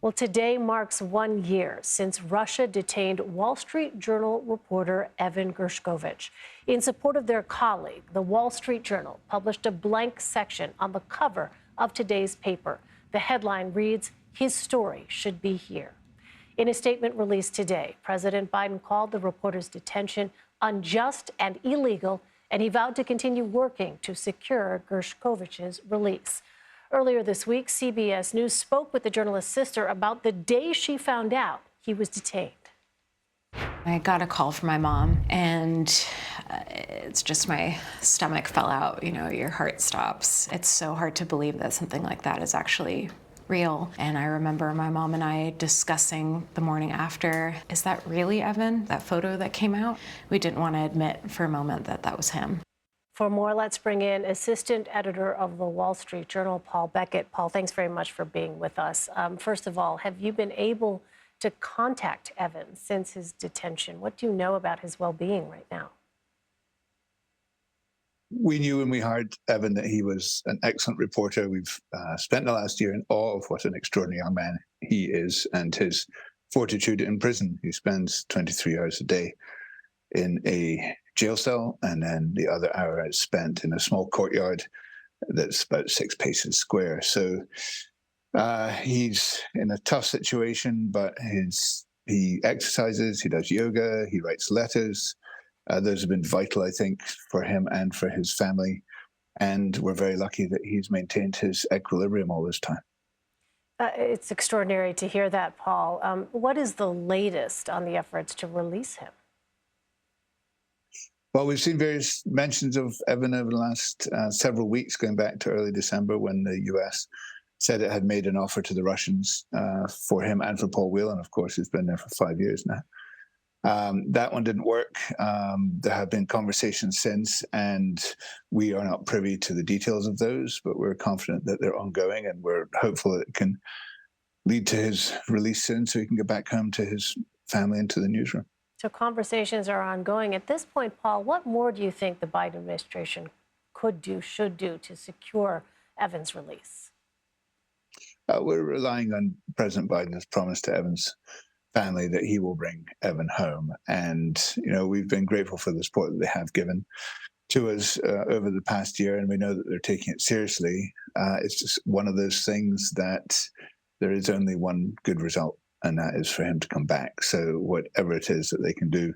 Well, today marks 1 year since Russia detained Wall Street Journal reporter Evan Gershkovich. In support of their colleague, the Wall Street Journal published a blank section on the cover of today's paper. The headline reads, "His story should be here." In a statement released today, President Biden called the reporter's detention unjust and illegal, and he vowed to continue working to secure Gershkovich's release. Earlier this week, CBS News spoke with the journalist's sister about the day she found out he was detained. I got a call from my mom, and it's just my stomach fell out. You know, your heart stops. It's so hard to believe that something like that is actually real. And I remember my mom and I discussing the morning after, is that really Evan, that photo that came out? We didn't want to admit for a moment that that was him. For more, let's bring in assistant editor of the Wall Street Journal, Paul Beckett. Paul, thanks very much for being with us. First of all, have you been able to contact Evan since his detention? What do you know about his well-being right now? We knew when we hired Evan that he was an excellent reporter. We've spent the last year in awe of what an extraordinary young man he is and his fortitude in prison. He spends 23 hours a day in a jail cell, and then the other hour is spent in a small courtyard that's about 6 paces square. So he's in a tough situation, but he exercises, he does yoga, he writes letters. Those have been vital, I think, for him and for his family. And we're very lucky that he's maintained his equilibrium all this time. It's extraordinary to hear that, Paul. What is the latest on the efforts to release him? Well, we've seen various mentions of Evan over the last several weeks, going back to early December when the US said it had made an offer to the Russians for him and for Paul Whelan, of course, who's been there for 5 years now. That one didn't work. There have been conversations since, and we are not privy to the details of those, but we're confident that they're ongoing, and we're hopeful that it can lead to his release soon so he can get back home to his family and to the newsroom. So conversations are ongoing. At this point, Paul, what more do you think the Biden administration could do, should do to secure Evan's release? We're relying on President Biden's promise to Evan's family that he will bring Evan home. And, you know, we've been grateful for the support that they have given to us over the past year, and we know that they're taking it seriously. It's just one of those things that there is only one good result, and that is for him to come back. So whatever it is that they can do,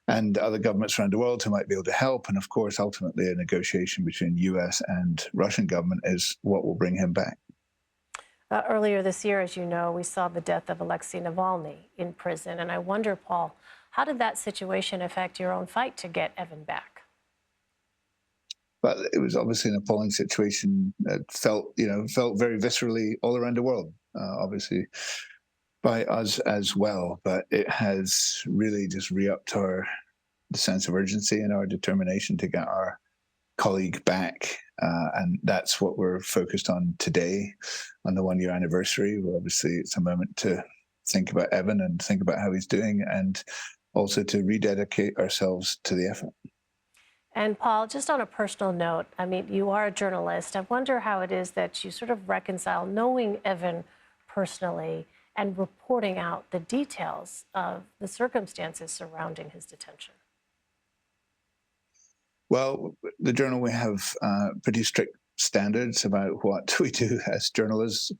and other governments around the world who might be able to help, and of course, ultimately a negotiation between US and Russian government is what will bring him back. Earlier this year, as you know, we saw the death of Alexei Navalny in prison. And I wonder, Paul, how did that situation affect your own fight to get Evan back? Well, it was obviously an appalling situation that felt very viscerally all around the world, obviously by us as well. But it has really just re-upped the sense of urgency and our determination to get our colleague back. And that's what we're focused on today on the 1 year anniversary. Well, obviously, it's a moment to think about Evan and think about how he's doing, and also to rededicate ourselves to the effort. And Paul, just on a personal note, I mean, you are a journalist. I wonder how it is that you sort of reconcile knowing Evan personally and reporting out the details of the circumstances surrounding his detention. Well, the Journal, we have pretty strict standards about what we do as journalists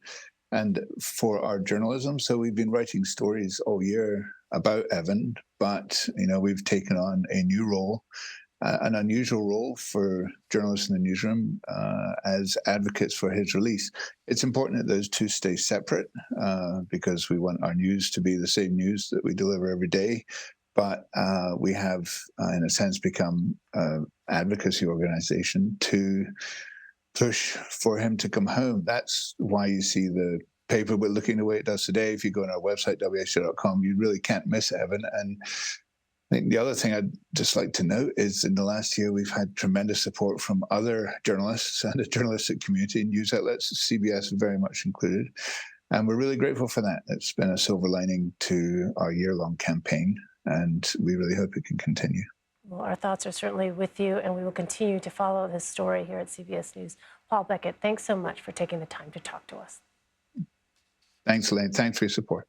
and for our journalism. So we've been writing stories all year about Evan, but we've taken on a new role, an unusual role for journalists in the newsroom as advocates for his release. It's important that those two stay separate because we want our news to be the same news that we deliver every day. But we have, in a sense, become an advocacy organization to push for him to come home. That's why you see the paper looking the way it does today. If you go on our website, wsj.com, you really can't miss Evan. And I think the other thing I'd just like to note is in the last year, we've had tremendous support from other journalists and the journalistic community, news outlets, CBS very much included. And we're really grateful for that. It's been a silver lining to our year-long campaign, and we really hope it can continue. Well, our thoughts are certainly with you, and we will continue to follow this story here at CBS News. Paul Beckett, thanks so much for taking the time to talk to us. Thanks, Elaine. Thanks for your support.